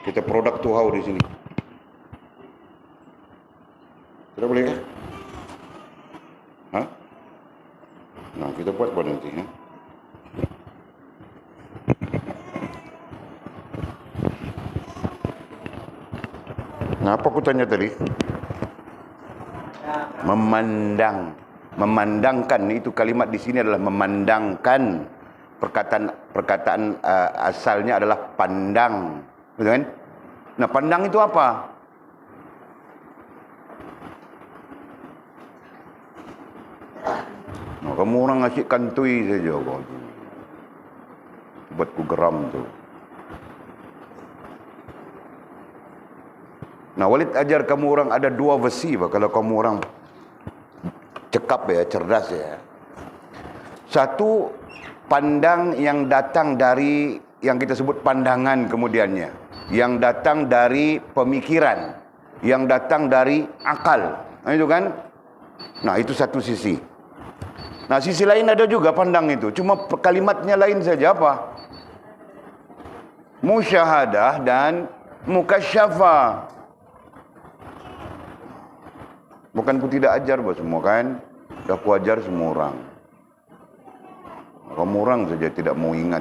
Kita produk tuhau di sini. Tidak boleh kah? Hah? Nah, kita buat nanti. Ya? Nah, apa aku tanya tadi? Memandang. Memandangkan, itu kalimat di sini adalah memandangkan. Perkataan asalnya adalah pandang. Betul kan? Nah, pandang itu apa? Nah, kamu orang asyik kantui saja kau tu. Buat ku geram tu. Nah, Walid ajar kamu orang ada dua versi bah, kalau kamu orang cekap ya, cerdas ya. Satu, pandang yang datang dari yang kita sebut pandangan kemudiannya, yang datang dari pemikiran, yang datang dari akal. Nah, itu kan? Nah, itu satu sisi. Nah, sisi lain ada juga pandang itu, cuma kalimatnya lain saja. Apa? Musyahadah dan mukasyafah. Bukan ku tidak ajar buat semua kan? Dah ku ajar semua orang. Kamu orang saja tidak mau ingat.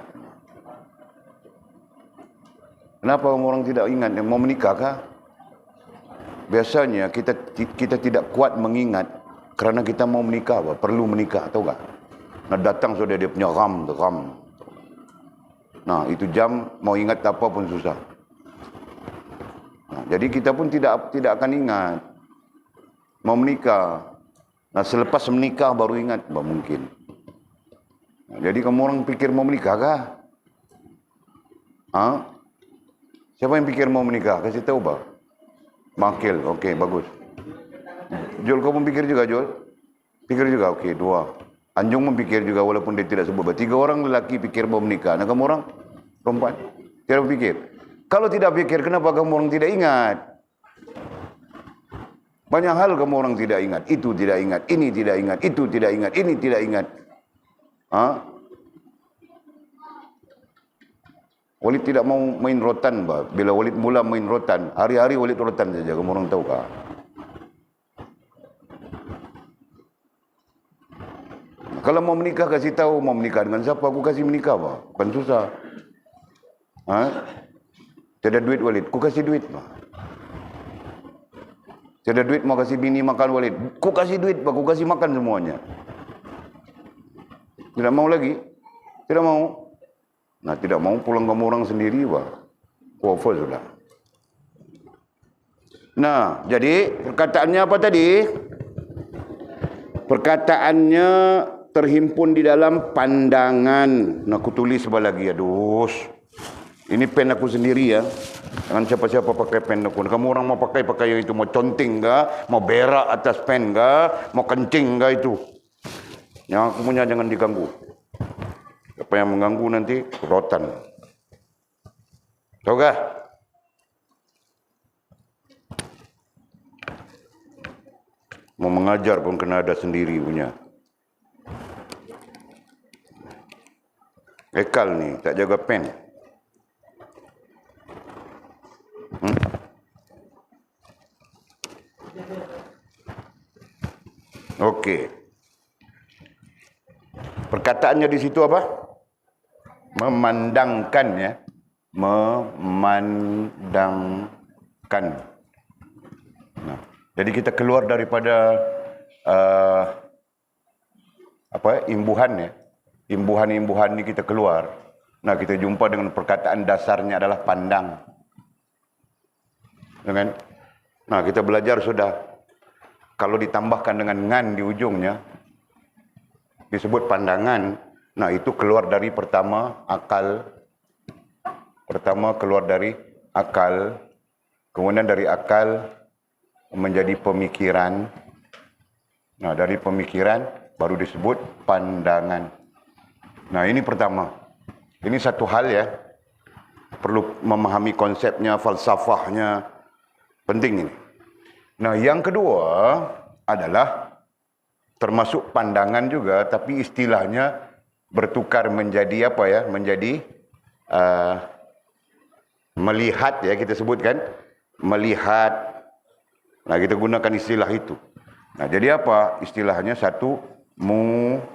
Kenapa kamu orang tidak ingat? Yang mau menikah kah? Biasanya kita tidak kuat mengingat kerana kita mau menikah, apa? Perlu menikah, tahu tak? Nah, datang sudah dia punya ram. Nah, itu jam mau ingat apa pun susah. Nah, jadi kita pun tidak akan ingat mau menikah. Nah, selepas menikah baru ingat, mungkin. Nah, jadi kamu orang pikir mau menikah kah? Ha? Siapa yang pikir mau menikah? Kasih tahu bah. Makil, okey, bagus. Jol, kau pun pikir juga, Jol? Pikir juga, okey, dua. Anjung pun pikir juga walaupun dia tidak sebut. Tiga orang lelaki pikir mau menikah. Nah, kamu orang perempuan tidak pikir. Kalau tidak pikir, kenapa kamu orang tidak ingat? Banyak hal kamu orang tidak ingat. Itu tidak ingat, ini tidak ingat, itu tidak ingat, ini tidak ingat. Ha? Walid tidak mau main rotan, bah. Bila Walid mula main rotan, hari-hari Walid rotan saja. Kamu orang tahu kah? Kalau mau menikah, kasih tahu mau menikah dengan siapa. Aku kasih menikah, bah. Bukan susah. Ha? Tiada duit, Walid. Ku kasih duit, bah. Tiada duit, mau kasih bini makan, Walid. Ku kasih duit, bah. Ku kasih makan semuanya. Tidak mau lagi? Tidak mau? Nah, tidak mau pulang kamu orang sendiri, bah. Ku offer sudah. Nah, jadi perkataannya apa tadi? Perkataannya terhimpun di dalam pandangan. Nah, aku tulis sebelah lagi. Aduh. Ini pen aku sendiri ya. Jangan siapa-siapa pakai pen aku. Kamu orang mau pakai yang itu. Mau conting kah? Mau berak atas pen kah? Mau kencing kah itu? Yang aku punya jangan diganggu. Apa yang mengganggu nanti rotan. Tahu kah? Mau mengajar pun kena ada sendiri punya. Ekal ni tak jaga pen. Okey. Perkataannya di situ apa? Memandangkan ya. Memandangkan. Nah, jadi kita keluar daripada imbuhan ya. Imbuhan-imbuhan ni kita keluar. Nah, kita jumpa dengan perkataan dasarnya adalah pandang. Dengan nah, kita belajar sudah kalau ditambahkan dengan ngan di ujungnya disebut pandangan. Nah, itu keluar dari pertama akal. Pertama keluar dari akal, kemudian dari akal menjadi pemikiran. Nah, dari pemikiran baru disebut pandangan. Nah, ini pertama. Ini satu hal ya. Perlu memahami konsepnya, falsafahnya. Penting ini. Nah, yang kedua adalah termasuk pandangan juga, tapi istilahnya bertukar menjadi apa ya? Menjadi Melihat ya kita sebutkan. Melihat. Nah kita gunakan istilah itu. Nah jadi apa istilahnya? Satu, musyahadah.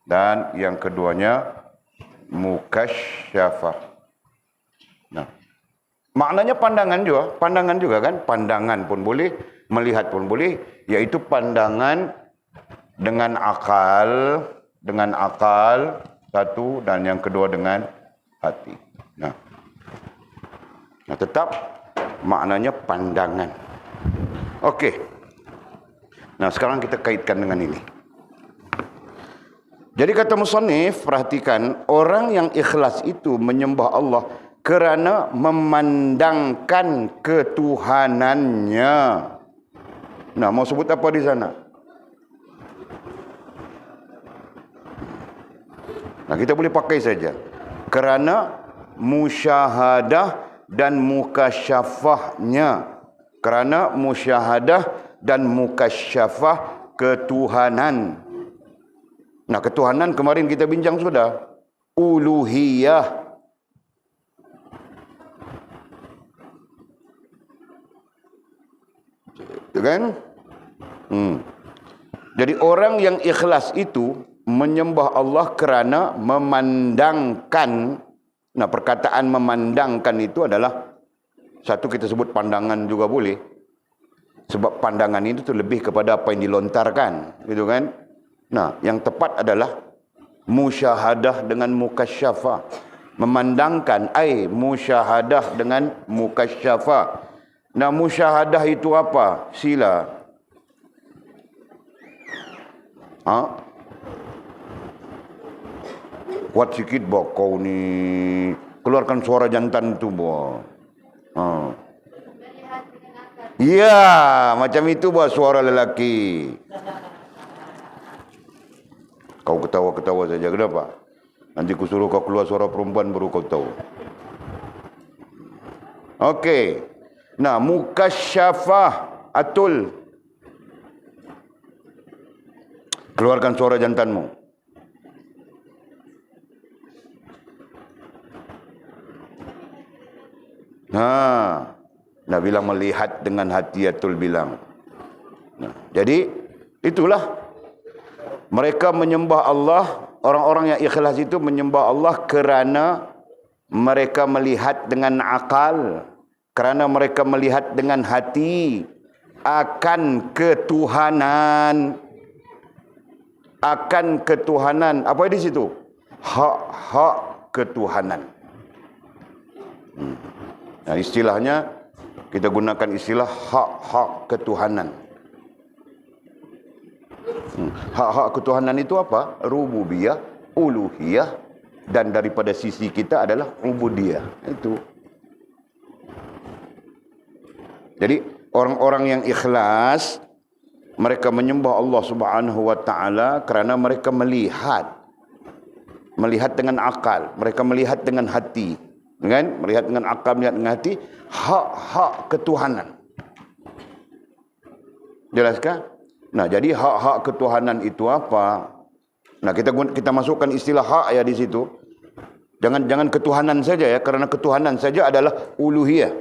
Dan yang keduanya, mukasyafah. Nah, maknanya pandangan juga kan? Pandangan pun boleh, melihat pun boleh, yaitu pandangan dengan akal satu, dan yang kedua dengan hati. Nah tetap maknanya pandangan. Okey. Nah, sekarang kita kaitkan dengan ini. Jadi kata musannif, perhatikan, orang yang ikhlas itu menyembah Allah kerana memandangkan ketuhanannya. Nah, mau sebut apa di sana? Nah, kita boleh pakai saja. Kerana musyahadah dan mukasyafahnya. Kerana musyahadah dan mukasyafah ketuhanan. Nah, ketuhanan kemarin kita bincang sudah. Uluhiyah. Itu kan? Jadi orang yang ikhlas itu menyembah Allah kerana memandangkan. Nah, perkataan memandangkan itu adalah satu, kita sebut pandangan juga boleh. Sebab pandangan itu lebih kepada apa yang dilontarkan, gitu kan? Nah, yang tepat adalah musyahadah dengan mukasyafah. Memandangkan, musyahadah dengan mukasyafah. Nah, musyahadah itu apa? Sila. Kuat sikit bawa kau ni. Keluarkan suara jantan tu bawa. Ya, macam itu bawa suara lelaki. Kau ketawa-ketawa saja. Kenapa? Nanti ku suruh kau keluar suara perempuan baru kau tahu. Okey. Nah, mukasyafah atul. Keluarkan suara jantanmu. Nah, bilang melihat dengan hati atul bilang. Nah, jadi itulah mereka menyembah Allah. Orang-orang yang ikhlas itu menyembah Allah kerana mereka melihat dengan akal, kerana mereka melihat dengan hati akan ketuhanan. Akan ketuhanan. Apa di situ? Hak-hak ketuhanan. Nah, istilahnya kita gunakan istilah hak-hak ketuhanan. Hak-hak ketuhanan itu apa? Rububiyah, uluhiyah, dan daripada sisi kita adalah ubudiyah. Itu. Jadi orang-orang yang ikhlas, mereka menyembah Allah Subhanahu wa taala kerana mereka melihat dengan akal, mereka melihat dengan hati, kan? Melihat dengan akal, melihat dengan hati hak-hak ketuhanan. Jelaskah? Nah, jadi hak-hak ketuhanan itu apa? Nah, kita masukkan istilah hak ya di situ. Jangan ketuhanan saja ya, kerana ketuhanan saja adalah uluhiyah.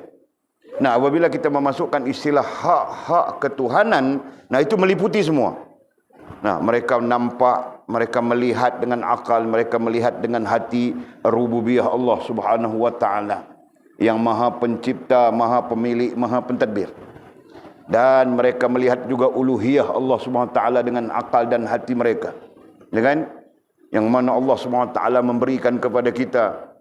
Nah, apabila kita memasukkan istilah hak-hak ketuhanan, nah itu meliputi semua. Nah, mereka nampak, mereka melihat dengan akal, mereka melihat dengan hati rububiyah Allah Subhanahu wa taala yang Maha Pencipta, Maha Pemilik, Maha Pentadbir. Dan mereka melihat juga uluhiyah Allah Subhanahu wa taala dengan akal dan hati mereka. Ya kan? Yang mana Allah Subhanahu wa taala memberikan kepada kita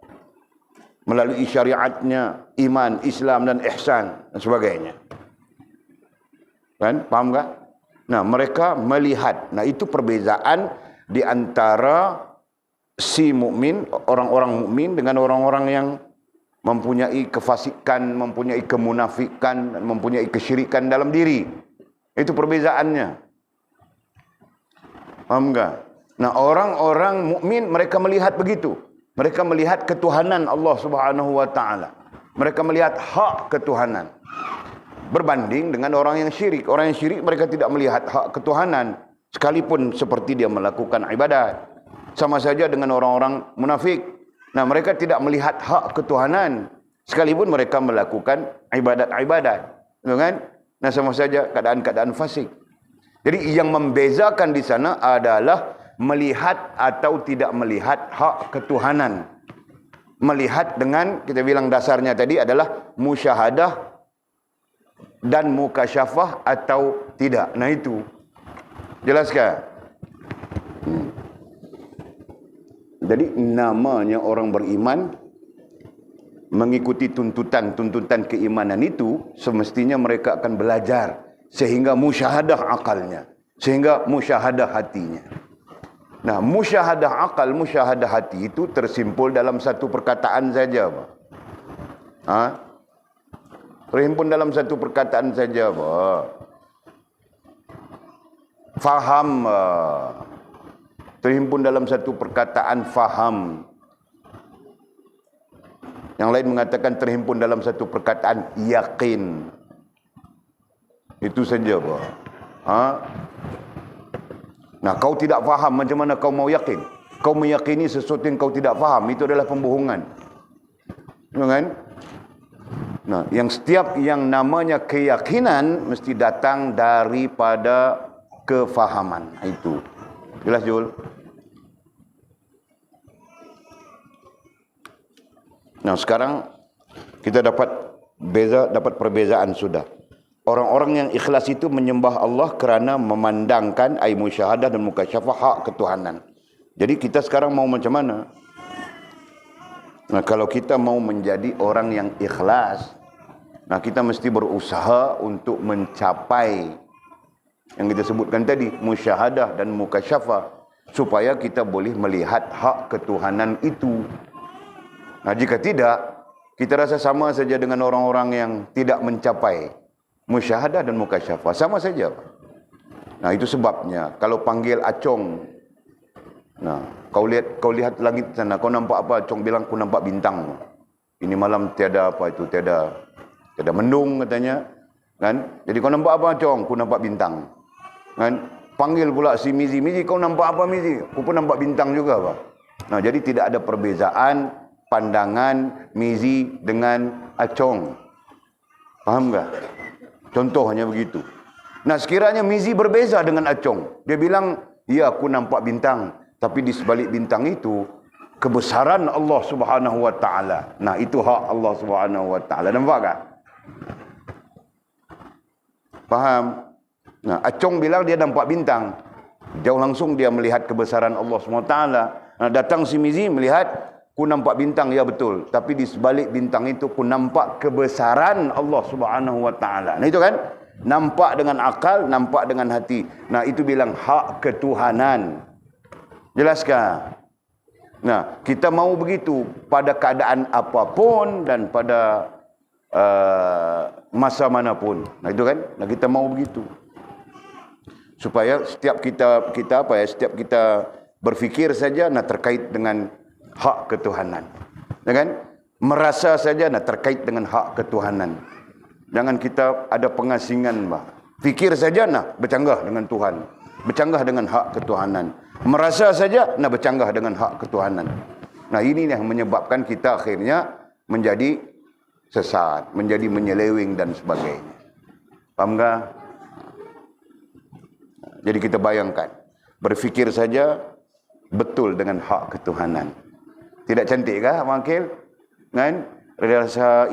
melalui syariatnya iman, Islam dan ihsan dan sebagainya. Kan? Faham tak? Nah, mereka melihat. Nah, itu perbezaan di antara si mukmin, orang-orang mukmin dengan orang-orang yang mempunyai kefasikan, mempunyai kemunafikan, mempunyai kesyirikan dalam diri. Itu perbezaannya. Faham tak? Nah, orang-orang mukmin mereka melihat begitu. Mereka melihat ketuhanan Allah Subhanahu wa taala. Mereka melihat hak ketuhanan. Berbanding dengan orang yang syirik. Orang yang syirik mereka tidak melihat hak ketuhanan sekalipun seperti dia melakukan ibadat. Sama saja dengan orang-orang munafik. Nah, mereka tidak melihat hak ketuhanan sekalipun mereka melakukan ibadat-ibadat, kan? Nah, sama saja keadaan-keadaan fasik. Jadi yang membezakan di sana adalah melihat atau tidak melihat hak ketuhanan. Melihat dengan, kita bilang dasarnya tadi adalah musyahadah dan mukasyafah atau tidak. Nah, itu jelaskan. Jadi namanya orang beriman mengikuti tuntutan keimanan itu, semestinya mereka akan belajar sehingga musyahadah akalnya, sehingga musyahadah hatinya. Nah, musyahadah akal, musyahadah hati itu tersimpul dalam satu perkataan saja, Pak. Terhimpun dalam satu perkataan saja, Pak. Faham, terhimpun dalam satu perkataan faham. Yang lain mengatakan terhimpun dalam satu perkataan yakin. Itu saja, Pak. Nah, kau tidak faham, macam mana kau mau yakin? Kau meyakini sesuatu yang kau tidak faham, itu adalah pembohongan. Kan? Nah, yang setiap yang namanya keyakinan mesti datang daripada kefahaman. Itu. Jelas, Jul? Nah, sekarang kita dapat perbezaan sudah. Orang-orang yang ikhlas itu menyembah Allah kerana memandangkan musyahadah dan mukasyafah hak ketuhanan. Jadi kita sekarang mau macam mana? Nah, kalau kita mau menjadi orang yang ikhlas, nah kita mesti berusaha untuk mencapai yang kita sebutkan tadi, musyahadah dan mukasyafah, supaya kita boleh melihat hak ketuhanan itu. Nah, jika tidak, kita rasa sama saja dengan orang-orang yang tidak mencapai musyahadah dan mukasyafah. Sama saja. Nah, itu sebabnya kalau panggil Acong, nah, kau lihat langit sana, kau nampak apa? Acong bilang, aku nampak bintang. Ini malam tiada apa itu, tiada mendung katanya. Kan? Jadi kau nampak apa, Acong? Aku nampak bintang. Kan? Panggil pula si Mizi, kau nampak apa, Mizi? Aku pun nampak bintang juga, Pak. Nah, jadi tidak ada perbezaan pandangan Mizi dengan Acong. Faham tak? Contoh hanya begitu. Nah, sekiranya Mizi berbeza dengan Acong, dia bilang, ya aku nampak bintang, tapi di sebalik bintang itu kebesaran Allah Subhanahu wa taala. Nah, itu hak Allah Subhanahu wa taala. Nampak tak? Faham? Nah, Acong bilang dia nampak bintang. Jauh langsung dia melihat kebesaran Allah Subhanahu wa taala. Nah, datang si Mizi melihat, ku nampak bintang, ya betul. Tapi di sebalik bintang itu, ku nampak kebesaran Allah Subhanahu wa taala. Nah, itu kan? Nampak dengan akal, nampak dengan hati. Nah, itu bilang hak ketuhanan. Jelaskah? Nah, kita mau begitu pada keadaan apapun dan pada masa manapun. Nah, itu kan? Nah, kita mau begitu. Supaya setiap setiap kita berfikir saja, nah, terkait dengan hak ketuhanan. Ya kan? Merasa saja terkait dengan hak ketuhanan. Jangan kita ada pengasingan, Pak. Fikir saja bercanggah dengan Tuhan. Bercanggah dengan hak ketuhanan. Merasa saja bercanggah dengan hak ketuhanan. Nah, ini yang menyebabkan kita akhirnya menjadi sesat, menjadi menyeleweng dan sebagainya. Paham tak? Jadi kita bayangkan, berfikir saja betul dengan hak ketuhanan. Tidak cantik kah, Mangkil? Kan? Dia rasa,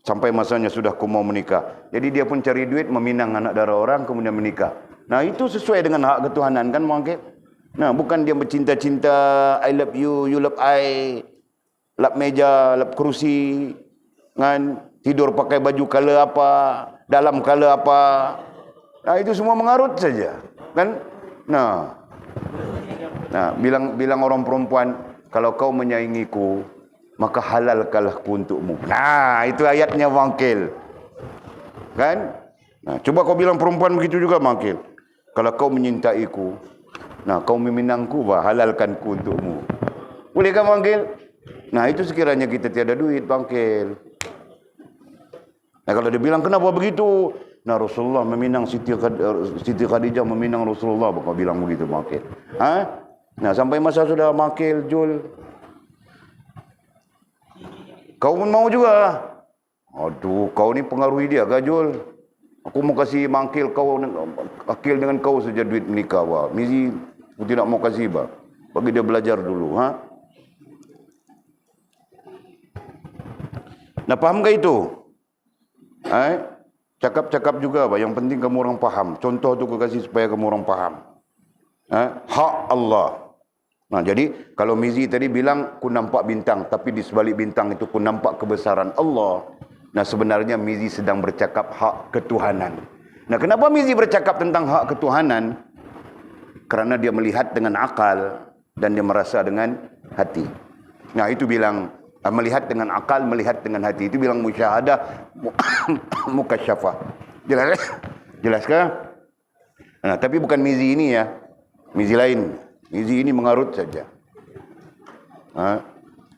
sampai masanya sudah aku mau menikah. Jadi dia pun cari duit, meminang anak dara orang, kemudian menikah. Nah, itu sesuai dengan hak ketuhanan, kan, Mangkil? Nah, bukan dia bercinta-cinta, I love you, you love I, lap meja, lap kerusi, kan? Tidur pakai baju color apa, dalam color apa. Nah, itu semua mengarut saja, kan? Nah, bilang orang perempuan, kalau kau menyaingiku, maka halalkanlah aku untukmu. Nah, itu ayatnya, Mangkil. Kan? Nah, coba kau bilang perempuan begitu juga, Mangkil. Kalau kau menyintaiku, nah, kau meminangku, halalkanku untukmu. Bolehkah, Mangkil? Nah, itu sekiranya kita tiada duit, Mangkil. Nah, kalau dia bilang, kenapa begitu? Nah, Rasulullah meminang Siti Khadijah, meminang Rasulullah. Kau bilang begitu, Mangkil. Nah, sampai masa sudah Mangkil, Jul. Kau pun mau juga. Aduh, kau ni pengaruhi dia, Gajul. Aku mau kasih mangkil kau, akil dengan kau saja duit menikah. Wah, Mizi, aku tidak mau kasih, bah. Bagi dia belajar dulu, ha? Nah, faham ke itu? Cakap-cakap juga, bah. Yang penting kamu orang faham. Contoh tu aku kasih supaya kamu orang faham. Hak Allah. Nah, jadi kalau Mizi tadi bilang ku nampak bintang, tapi di sebalik bintang itu ku nampak kebesaran Allah. Nah, sebenarnya Mizi sedang bercakap hak ketuhanan. Nah, kenapa Mizi bercakap tentang hak ketuhanan? Kerana dia melihat dengan akal dan dia merasa dengan hati. Nah, itu bilang melihat dengan akal, melihat dengan hati. Itu bilang musyahadah mukasyafah. Jelas? Jelas ke? Nah, tapi bukan Mizi ini ya. Mizi lain. Mizi ini mengarut saja.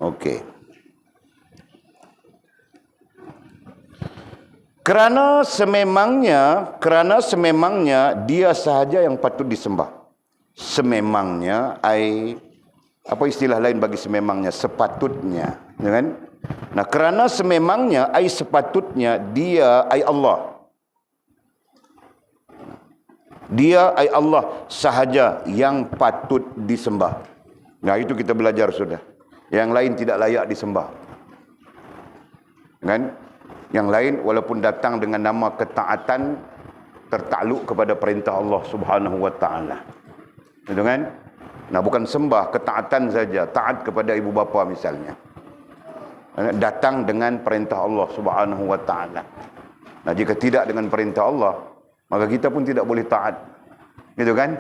Okey. Kerana sememangnya dia sahaja yang patut disembah. Sememangnya, apa istilah lain bagi sememangnya? Sepatutnya, ya kan? Nah, kerana sememangnya, sepatutnya dia, Allah. Dia, Allah sahaja yang patut disembah. Nah, itu kita belajar sudah. Yang lain tidak layak disembah. Kan? Yang lain walaupun datang dengan nama ketaatan, tertakluk kepada perintah Allah Subhanahu wa taala. Betul kan? Nah, bukan sembah, ketaatan saja, taat kepada ibu bapa misalnya. Datang dengan perintah Allah Subhanahu wa taala. Nah, jika tidak dengan perintah Allah, maka kita pun tidak boleh taat. Gitu kan?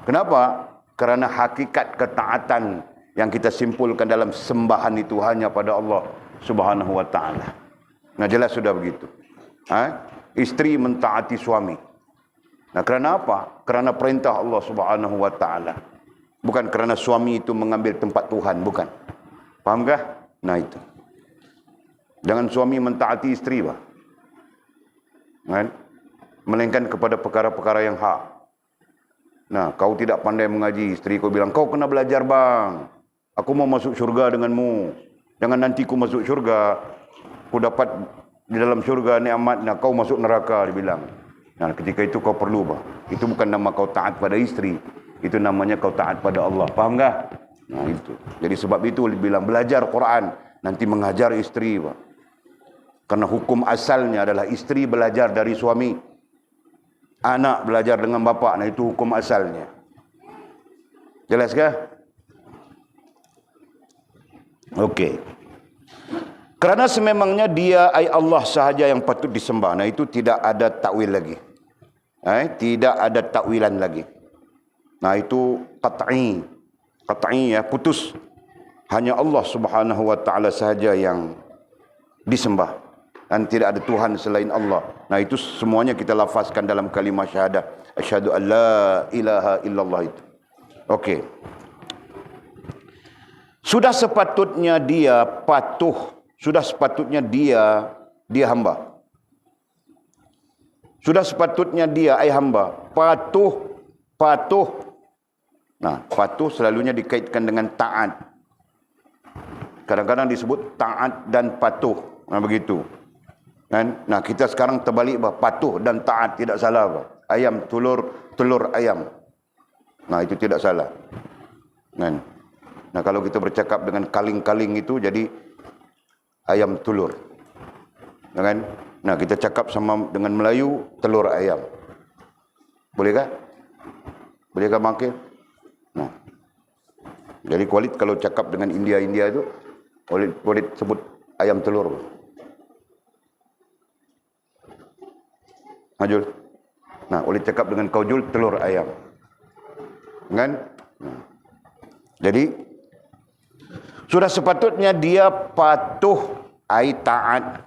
Kenapa? Kerana hakikat ketaatan yang kita simpulkan dalam sembahan itu hanya pada Allah Subhanahu wa taala. Nah, jelas sudah begitu. Isteri mentaati suami. Nah, kerana apa? Kerana perintah Allah Subhanahu wa taala. Bukan kerana suami itu mengambil tempat Tuhan, bukan. Fahamkah? Nah, itu. Jangan suami mentaati isteri, bah. Kan? Melainkan kepada perkara-perkara yang hak. Nah, kau tidak pandai mengaji, isteri kau bilang, kau kena belajar, bang. Aku mau masuk syurga denganmu. Jangan nanti ku masuk syurga, ku dapat di dalam syurga nikmat, nah kau masuk neraka, dia bilang. Nah, ketika itu kau perlu, bah. Itu bukan nama kau taat pada isteri. Itu namanya kau taat pada Allah. Faham tak? Nah, itu. Jadi sebab itu dia bilang, belajar Quran, nanti mengajar isteri, bah. Karena hukum asalnya adalah isteri belajar dari suami. Anak belajar dengan bapa. Nah, itu hukum asalnya. Jelas kah? Okey. Kerana sememangnya dia Allah sahaja yang patut disembah. Nah, itu tidak ada takwil lagi. Tidak ada takwilan lagi. Nah, itu qat'i. Qat'i, ya, putus. Hanya Allah Subhanahu wa taala sahaja yang disembah. Dan tidak ada Tuhan selain Allah. Nah, itu semuanya kita lafazkan dalam kalimah syahadah. Asyhadu an la ilaha illallah itu. Okey. Sudah sepatutnya dia patuh. Sudah sepatutnya dia hamba. Sudah sepatutnya dia hamba. Patuh. Nah, patuh selalunya dikaitkan dengan taat. Kadang-kadang disebut taat dan patuh. Nah, begitu. Kan? Nah, kita sekarang terbalik, bah, patuh dan taat tidak salah, bah. Ayam telur ayam. Nah, itu tidak salah. Kan? Nah, kalau kita bercakap dengan kaling-kaling itu jadi ayam telur. Kan? Nah, kita cakap sama dengan Melayu telur ayam. Bolehkah? Bolehkah mangkil? Nah. Jadi kualit kalau cakap dengan India itu boleh sebut ayam telur. Majul. Nah, boleh cakap dengan kau Jul telur ayam. Kan? Nah. Jadi sudah sepatutnya dia patuh, taat,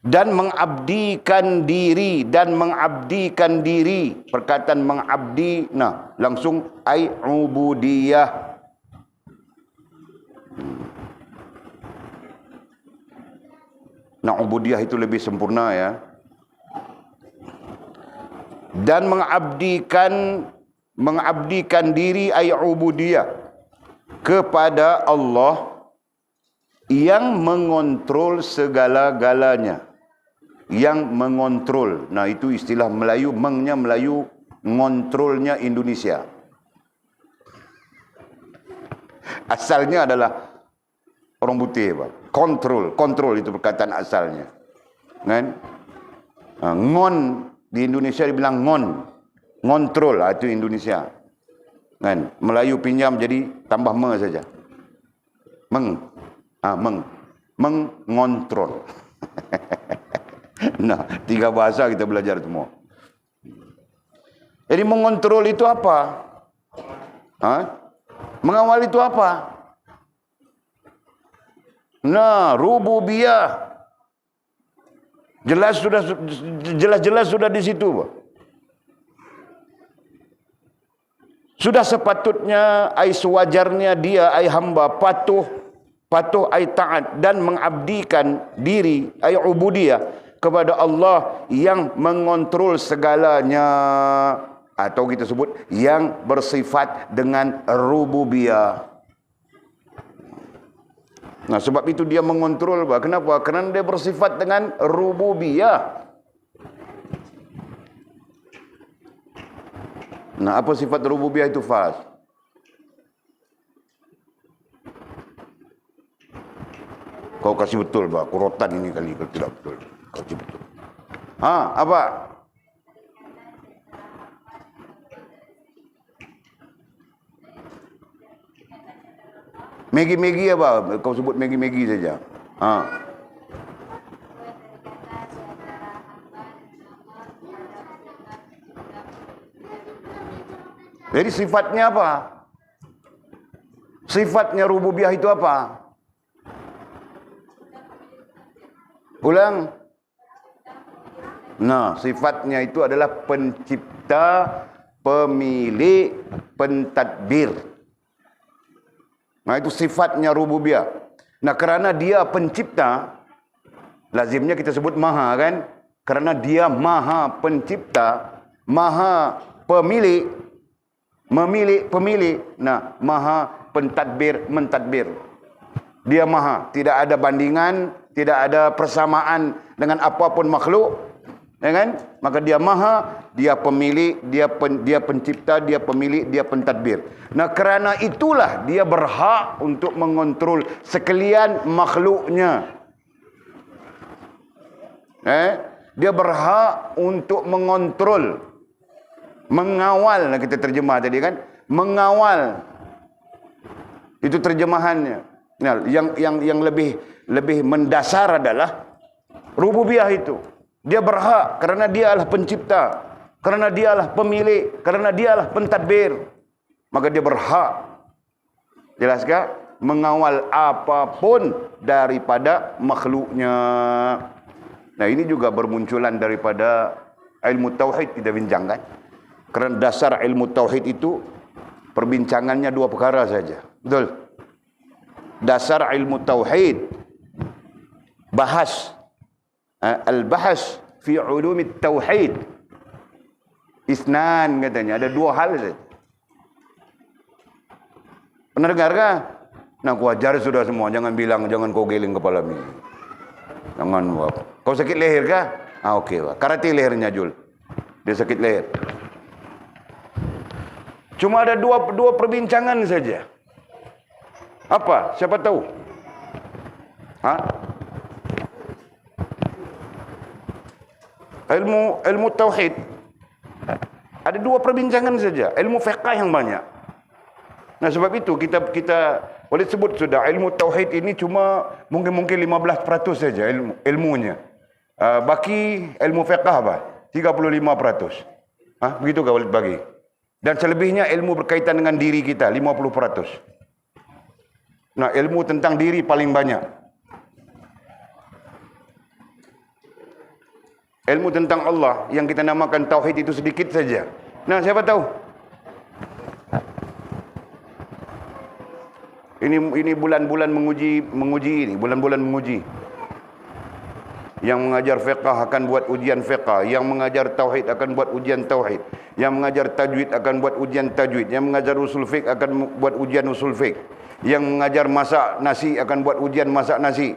dan mengabdikan diri, perkataan mengabdi, nah langsung ubudiyah. Nah, ubudiyah itu lebih sempurna, ya. Dan mengabdikan diri ubudiyah kepada Allah yang mengontrol segala-galanya. Yang mengontrol. Nah, itu istilah Melayu, mengnya Melayu, ngontrolnya Indonesia. Asalnya adalah orang putih, Pak. Kontrol itu perkataan asalnya. Kan? Ngon di Indonesia dibilang ngon. Ngontrol, itu Indonesia. Kan? Melayu pinjam jadi tambah me saja. Mengontrol. Nah, 3 bahasa kita belajar semua. Jadi mengontrol itu apa? Mengawal itu apa? Nah, rububiyah. Jelas-jelas sudah di situ, Pak. Sudah sepatutnya, sewajarnya dia, hamba patuh, taat dan mengabdikan diri, ubudiyah kepada Allah yang mengontrol segalanya, atau kita sebut yang bersifat dengan rububiyah. Nah, sebab itu dia mengontrol, Pak. Kenapa? Kerana dia bersifat dengan rububiyah. Nah, apa sifat rububiyah itu, Fas? Kau kasih betul, Pak. Kurotan ini kali kalau tidak betul. Kau kasih betul. Apa? Maggi apa? Kau sebut Maggi saja. Jadi sifatnya apa? Sifatnya rububiyah itu apa? Ulang. Nah, sifatnya itu adalah pencipta, pemilik, pentadbir. Nah, itu sifatnya rububiyah. Nah, kerana dia pencipta, lazimnya kita sebut maha, kan? Kerana dia maha pencipta, maha pemilik, pemilik. Nah, maha pentadbir, mentadbir. Dia maha, tidak ada bandingan, tidak ada persamaan dengan apapun makhluk. Ya kan? Maka dia maha, dia pemilik, dia pencipta, dia pemilik, dia pentadbir. Nah, kerana itulah dia berhak untuk mengontrol sekalian makhluknya. Dia berhak untuk mengontrol, mengawal. Nah, kita terjemah tadi kan, mengawal. Itu terjemahannya. Nah, yang lebih mendasar adalah rububiyah itu. Dia berhak kerana dia adalah pencipta, kerana dia adalah pemilik, kerana dia adalah pentadbir. Maka dia berhak, jelas tak? Mengawal apapun daripada makhluknya. Nah, ini juga bermunculan daripada ilmu tauhid kita bincangkan. Kerana dasar ilmu tauhid itu perbincangannya 2 perkara saja. Betul? Dasar ilmu tauhid, bahas al-bahas fi ulumit tauhid, isnan katanya, ada 2 hal saja. Pernah dengar kah? Nah, aku ajar sudah semua, jangan kau geling kepala ni. Jangan, kau sakit leher kah? Okey, karate lehernya Jul. Dia sakit leher. Cuma ada dua perbincangan saja. Apa? Siapa tahu? Ilmu tauhid ada 2 perbincangan saja. Ilmu fiqh yang banyak. Nah, sebab itu kita boleh sebut sudah ilmu tauhid ini cuma mungkin 15% saja ilmunya. Baki ilmu fiqh apa? 35%. Begitu kau boleh bagi. Dan selebihnya ilmu berkaitan dengan diri kita 50%. Nah, ilmu tentang diri paling banyak. Ilmu tentang Allah yang kita namakan tauhid itu sedikit saja. Nah, siapa tahu? Ini bulan-bulan menguji ini, bulan-bulan menguji. Yang mengajar fiqh akan buat ujian fiqh, yang mengajar tauhid akan buat ujian tauhid, yang mengajar tajwid akan buat ujian tajwid, yang mengajar usul fiqh akan buat ujian usul fiqh, Yang mengajar masak nasi akan buat ujian masak nasi.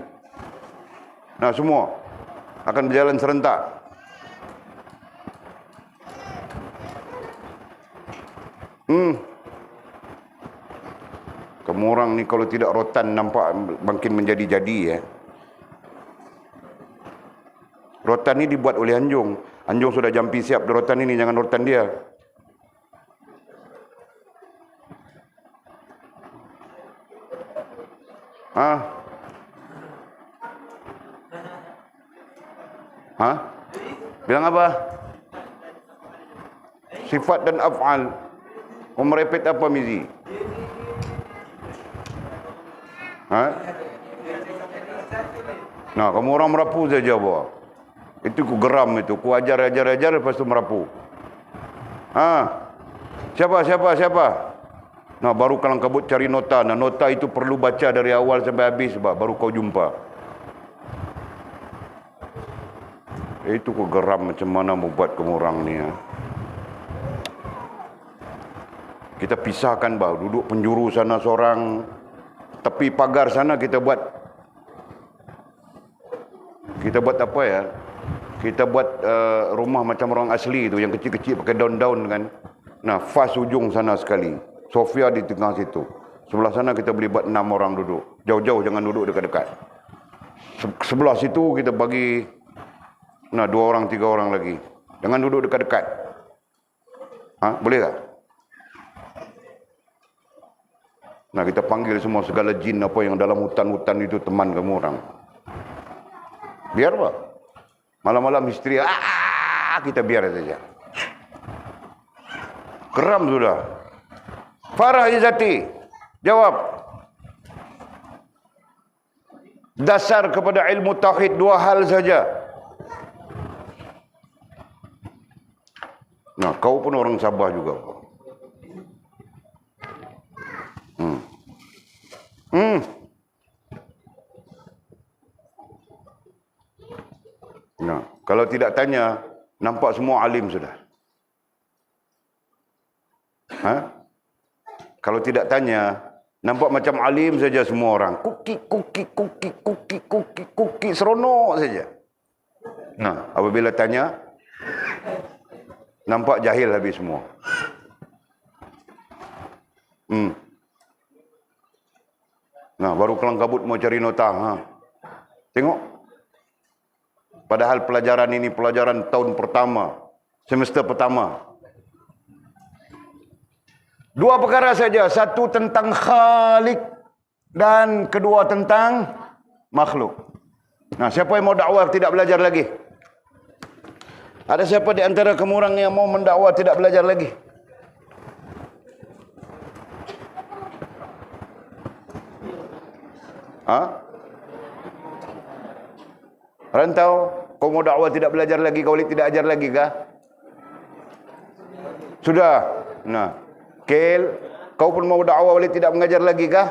Nah, semua akan berjalan serentak. Kamu orang ni kalau tidak rotan nampak makin menjadi-jadi ya. Rotan ni dibuat oleh Anjung. Anjung sudah jampi siap di rotan ini, jangan rotan dia. Bilang apa? Sifat dan af'al. Kau merepet apa, Mizi? Nah, kamu orang merapu saja, bawa. Itu ku geram itu. Ku ajar, lepas tu merapu. Siapa? Nah, baru kalang kabut cari nota. Nah, nota itu perlu baca dari awal sampai habis, baru kau jumpa. Itu ku geram macam mana mau buat kamu orang ni. Kita pisahkan, duduk penjuru sana seorang, tepi pagar sana kita buat apa ya? Kita buat rumah macam orang asli tu, yang kecil-kecil pakai daun-daun kan. Nah, fas ujung sana sekali. Sofia di tengah situ. Sebelah sana kita boleh buat 6 orang duduk. Jauh-jauh, jangan duduk dekat-dekat. Sebelah situ kita bagi 2 orang, 3 orang lagi. Jangan duduk dekat-dekat. Boleh tak? Nah, kita panggil semua segala jin apa yang dalam hutan-hutan itu teman kamu orang. Biar apa? Malam-malam histeria, kita biar saja. Geram sudah. Farah Izzati, jawab. Dasar kepada ilmu tauhid 2 hal saja. Nah, kau pun orang Sabah juga. Nah, kalau tidak tanya, nampak semua alim sudah. Kalau tidak tanya, nampak macam alim saja semua orang. Kuki, seronok saja. Nah, apabila tanya, nampak jahil habis semua. Nah, baru kelang kabut mau cari nota. Tengok. Padahal pelajaran ini pelajaran tahun pertama, semester pertama. 2 perkara saja. Satu tentang Khalik dan kedua tentang makhluk. Nah, siapa yang mau dakwah tidak belajar lagi? Ada siapa di antara kamu orang yang mau mendakwah tidak belajar lagi? Rantau, kau mau dakwah tidak belajar lagi, kau tidak ajar lagi kah? Sudah. Nah, Kel, kau pun mau dakwah tidak mengajar lagi kah?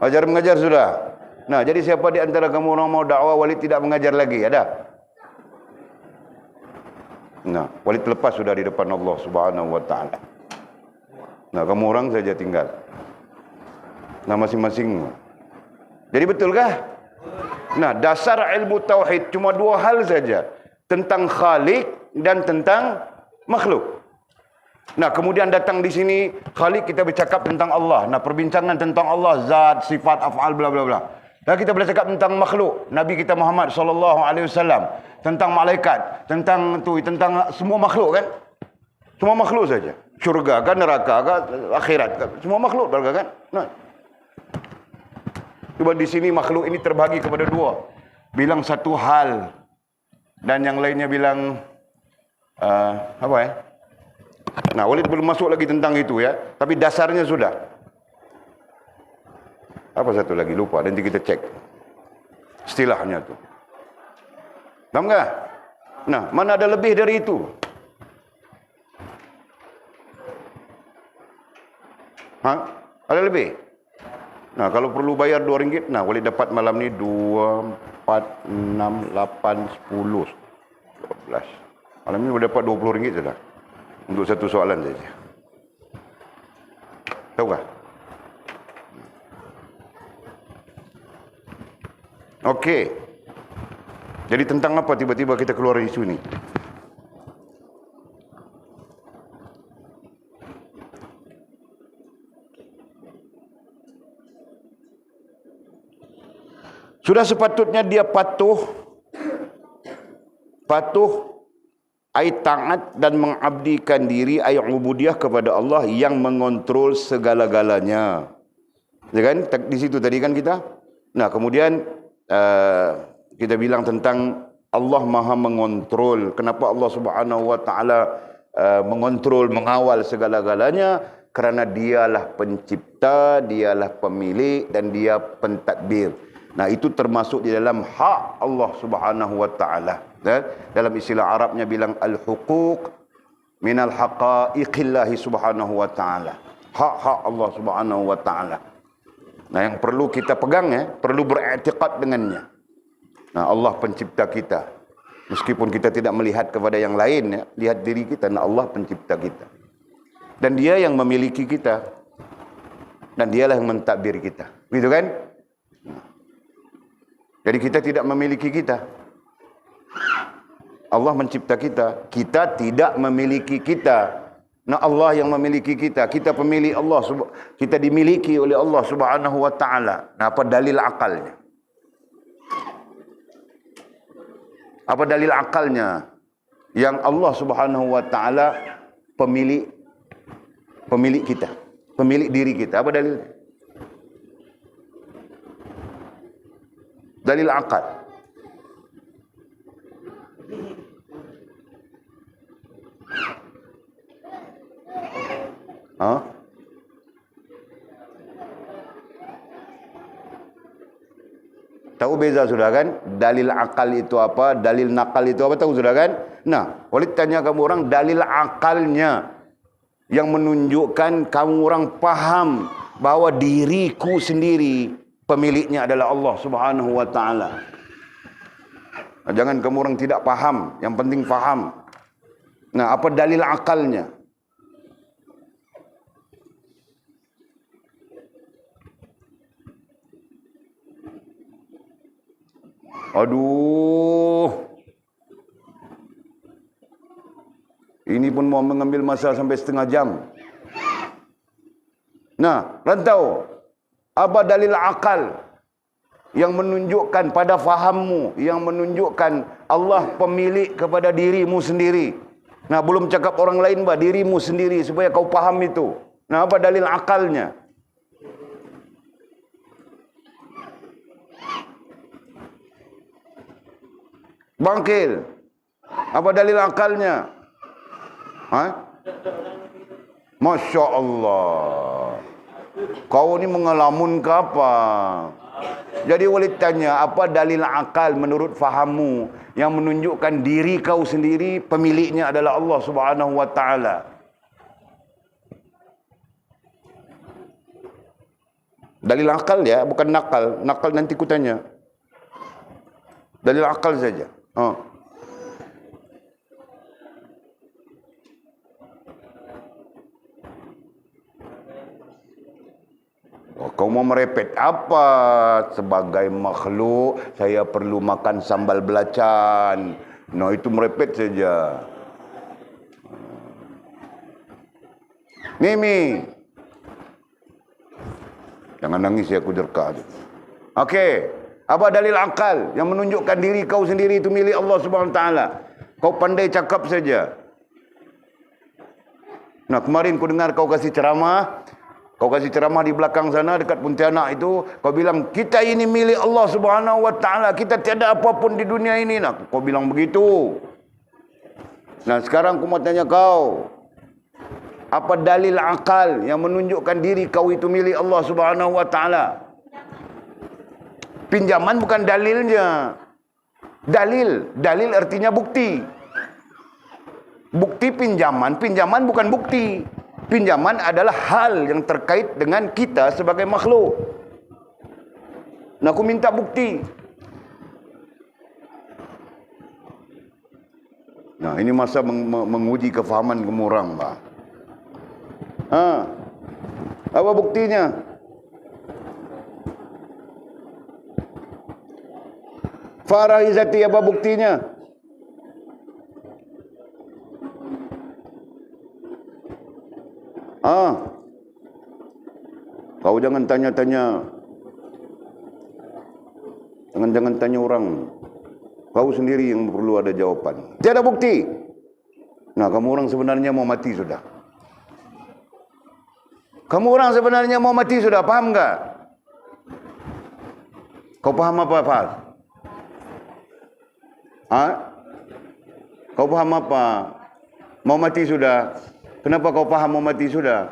Ajar mengajar sudah. Nah, jadi siapa di antara kamu orang mau dakwah tidak mengajar lagi? Ada? Nah, Walid lepas sudah di depan Allah Subhanahu wa taala. Nah, kamu orang saja tinggal. Nah, masing-masing. Jadi betulkah? Nah, dasar ilmu tauhid cuma 2 hal saja. Tentang Khalik dan tentang makhluk. Nah, kemudian datang di sini Khalik, kita bercakap tentang Allah. Nah, perbincangan tentang Allah, zat, sifat, af'al, bla bla bla. Dan kita boleh cakap tentang makhluk, Nabi kita Muhammad sallallahu alaihi wasallam, tentang malaikat, tentang semua makhluk kan? Semua makhluk saja. Syurga kan, neraka kan, akhirat kan, semua makhluk kan? Nah. Cuma di sini makhluk ini terbagi kepada 2. Bilang satu hal dan yang lainnya bilang apa ya? Nah, Walid belum masuk lagi tentang itu ya, tapi dasarnya sudah. Apa satu lagi lupa, nanti kita cek istilahnya tu. Faham tak? Nah, mana ada lebih dari itu? Ada lebih? Nah, kalau perlu bayar RM2, nah boleh dapat malam ni 2, 4, 6, 8, 10, 12. Malam ni boleh dapat RM20 sudah. Untuk satu soalan saja. Tahu tak? Okey. Jadi tentang apa tiba-tiba kita keluar isu ni? Sudah sepatutnya dia patuh, taat dan mengabdikan diri, ubudiyah kepada Allah yang mengontrol segala-galanya. Ya kan? Di situ tadi kan kita. Nah, kemudian kita bilang tentang Allah Maha mengontrol. Kenapa Allah Subhanahu wa taala mengontrol, mengawal segala-galanya? Kerana dialah pencipta, dialah pemilik dan dia pentadbir. Nah, itu termasuk di dalam hak Allah Subhanahu wa taala. Dalam istilah Arabnya bilang al-huquq minal haqa'iqillahi subhanahu wa ta'ala. Hak-hak Allah Subhanahu wa taala. Nah, yang perlu kita pegang, perlu beriktikad dengannya. Nah, Allah pencipta kita. Meskipun kita tidak melihat kepada yang lain, lihat diri kita. Nah, Allah pencipta kita. Dan dia yang memiliki kita. Dan dialah yang mentadbir kita. Gitu kan? Jadi kita tidak memiliki kita. Allah mencipta kita. Kita tidak memiliki kita. Nah, Allah yang memiliki kita. Kita pemilik Allah. Kita dimiliki oleh Allah Subhanahu wa taala. Nah, apa dalil akalnya? Apa dalil akalnya? Yang Allah Subhanahu wa taala pemilik kita. Pemilik diri kita. Apa dalilnya? Dalil akal. Tahu beza sudah kan? Dalil akal itu apa? Dalil nakal itu apa? Tahu sudah kan? Nah, Walid tanya kamu orang, dalil akalnya yang menunjukkan kamu orang paham bahwa diriku sendiri pemiliknya adalah Allah Subhanahu wa taala. Jangan kamu orang tidak paham, yang penting faham. Nah, apa dalil akalnya? Aduh. Ini pun mau mengambil masa sampai setengah jam. Nah, rantau. Apa dalil akal yang menunjukkan pada fahammu, yang menunjukkan Allah pemilik kepada dirimu sendiri. Nah, belum cakap orang lain, dirimu sendiri supaya kau paham itu. Nah, apa dalil akalnya? Bangkil. Apa dalil akalnya? Masya Allah. Kau ni mengelamun ke apa? Jadi Walid tanya, apa dalil akal menurut fahammu yang menunjukkan diri kau sendiri pemiliknya adalah Allah Subhanahu wa taala? Dalil akal ya, bukan nakal. Nakal nanti ku tanya. Dalil akal saja. Kau mau merepet apa? Sebagai makhluk, saya perlu makan sambal belacan. Nah, itu merepet saja. Mimi. Jangan nangis ya, aku derka. Okey. Apa dalil akal yang menunjukkan diri kau sendiri itu milik Allah Subhanahu wa taala? Kau pandai cakap saja. Nah, kemarin ku dengar kau kasih ceramah. Kau kasih ceramah di belakang sana dekat Pontianak itu, kau bilang kita ini milik Allah Subhanahu wa taala, kita tiada apapun di dunia ini. Nah, kau bilang begitu. Nah, sekarang aku mau tanya kau, apa dalil akal yang menunjukkan diri kau itu milik Allah Subhanahu wa taala? Pinjaman bukan dalilnya. Dalil artinya bukti. Bukti pinjaman bukan bukti. Pinjaman adalah hal yang terkait dengan kita sebagai makhluk. Nah, aku minta bukti. Nah, ini masa menguji kefahaman kamu orang, Pak. Apa buktinya? Farah Izzati, apa buktinya? Kau jangan tanya-tanya. Jangan tanya orang. Kau sendiri yang perlu ada jawaban. Tiada bukti. Nah, kamu orang sebenarnya mau mati sudah. Kamu orang sebenarnya mau mati sudah, paham enggak? Kau paham apa, Faz? Kau paham apa? Mau mati sudah. Kenapa kau paham mau mati sudah?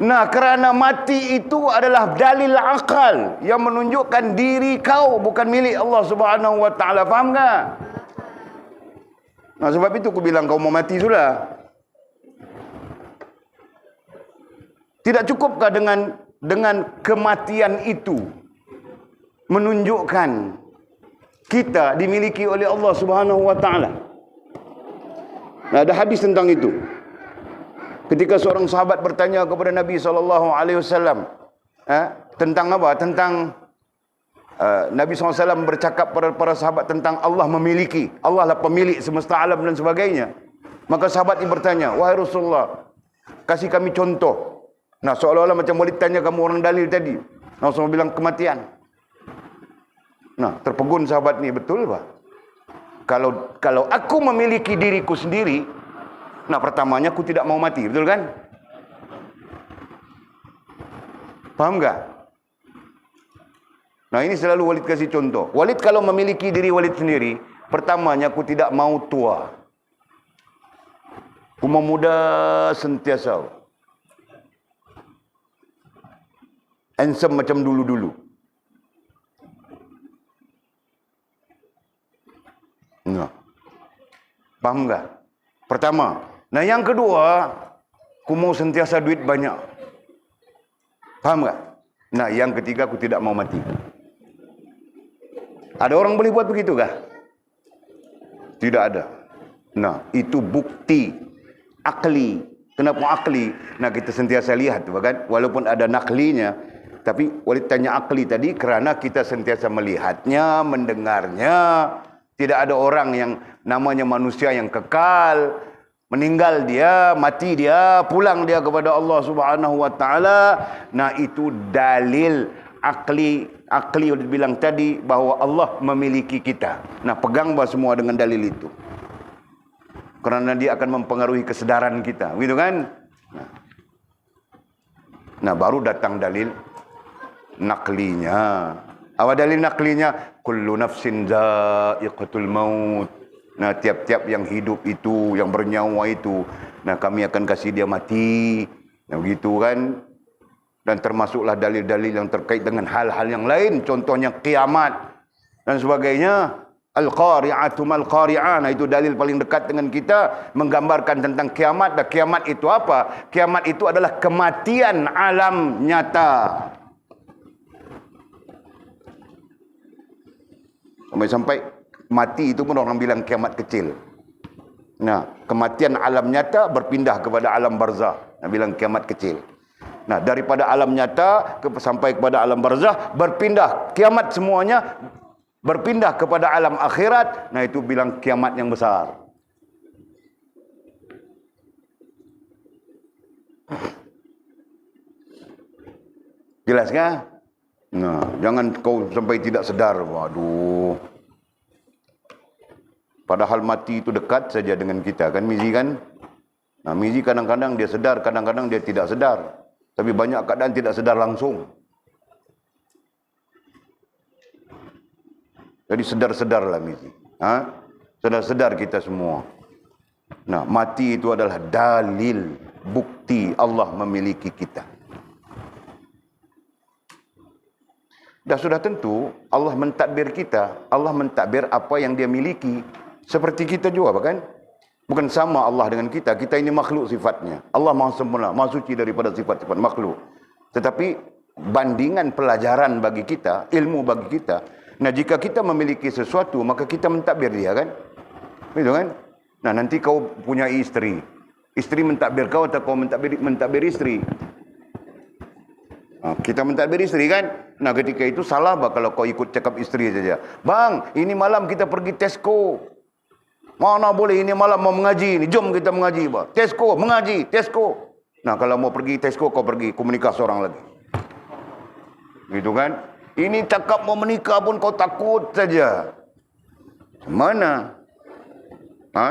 Nah, kerana mati itu adalah dalil akal yang menunjukkan diri kau bukan milik Allah Subhanahu wa taala. Faham enggak? Nah, sebab itu aku bilang kau mau mati sudah. Tidak cukupkah dengan kematian itu menunjukkan kita dimiliki oleh Allah Subhanahu wa taala? Nah, ada hadis tentang itu. Ketika seorang sahabat bertanya kepada Nabi SAW, tentang apa? Tentang Nabi SAW bercakap kepada para sahabat tentang Allah memiliki. Allah lah pemilik semesta alam dan sebagainya. Maka sahabat ini bertanya, wahai Rasulullah, kasih kami contoh. Nah, seolah-olah macam Walid tanya kamu orang dalil tadi. Rasulullah bilang kematian. Nah, terpegun sahabat ni, betul pak? Kalau aku memiliki diriku sendiri, nah pertamanya aku tidak mau mati, betul kan? Paham enggak? Nah, ini selalu Walid kasih contoh. Walid kalau memiliki diri Walid sendiri, pertamanya aku tidak mau tua. Aku mau muda sentiasa. Handsome macam dulu-dulu. Nah, paham enggak? Pertama. Nah, yang kedua, aku mau sentiasa duit banyak. Paham enggak? Nah, yang ketiga, aku tidak mau mati. Ada orang boleh buat begitu kah? Tidak ada. Nah, itu bukti akli. Kenapa akli? Nah, kita sentiasa lihat, kan? Walaupun ada naklinya, tapi Walid tanya akli tadi kerana kita sentiasa melihatnya, mendengarnya. Tidak ada orang yang namanya manusia yang kekal. Meninggal dia, mati dia, pulang dia kepada Allah Subhanahu wa taala. Nah, itu dalil akli. Akli Walid bilang tadi bahawa Allah memiliki kita. Nah, pegang semua dengan dalil itu. Kerana dia akan mempengaruhi kesedaran kita. Begitu kan? Nah, baru datang dalil naklinya. Apa dalil naklinya? Kullu nafsin dha'iqatul maut. Nah, tiap-tiap yang hidup itu, yang bernyawa itu, nah kami akan kasih dia mati. Nah, begitu kan? Dan termasuklah dalil-dalil yang terkait dengan hal-hal yang lain. Contohnya kiamat dan sebagainya. Al-qari'atu mal-qari'ah. Nah, itu dalil paling dekat dengan kita, menggambarkan tentang kiamat. Dan kiamat itu apa? Kiamat itu adalah kematian alam nyata. Sampai mati itu pun orang bilang kiamat kecil. Nah, kematian alam nyata berpindah kepada alam barzah. Nah, bilang kiamat kecil. Nah, daripada alam nyata sampai kepada alam barzah berpindah. Kiamat semuanya berpindah kepada alam akhirat. Nah, itu bilang kiamat yang besar. Jelas kan? Nah, jangan kau sampai tidak sedar. Waduh. Padahal mati itu dekat saja dengan kita. Kan Mizi kan? Nah, Mizi kadang-kadang dia sedar, kadang-kadang dia tidak sedar. Tapi banyak keadaan tidak sedar langsung. Jadi sedar-sedarlah Mizi. Sedar-sedar kita semua. Nah, mati itu adalah dalil, bukti Allah memiliki kita. Dah sudah tentu Allah mentadbir kita. Allah mentadbir apa yang dia miliki. Seperti kita juga kan? Bukan sama Allah dengan kita. Kita ini makhluk sifatnya. Allah maha sempurna, maha suci daripada sifat-sifat makhluk. Tetapi bandingan pelajaran bagi kita, ilmu bagi kita. Nah, jika kita memiliki sesuatu, maka kita mentadbir dia kan? Begitu kan? Nah, nanti kau punya istri. Istri mentadbir kau atau kau mentadbir istri? Kita mentadbir isteri kan. Nah ketika itu salah bah kalau kau ikut cakap isteri saja. Bang, ini malam kita pergi Tesco. Mana boleh ini malam mau mengaji ni. Jom kita mengaji bah. Tesco, mengaji, Tesco. Nah kalau mau pergi Tesco kau pergi komunikasi orang lagi. Gitu kan. Ini cakap mau menikah pun kau takut saja. Mana? Ha?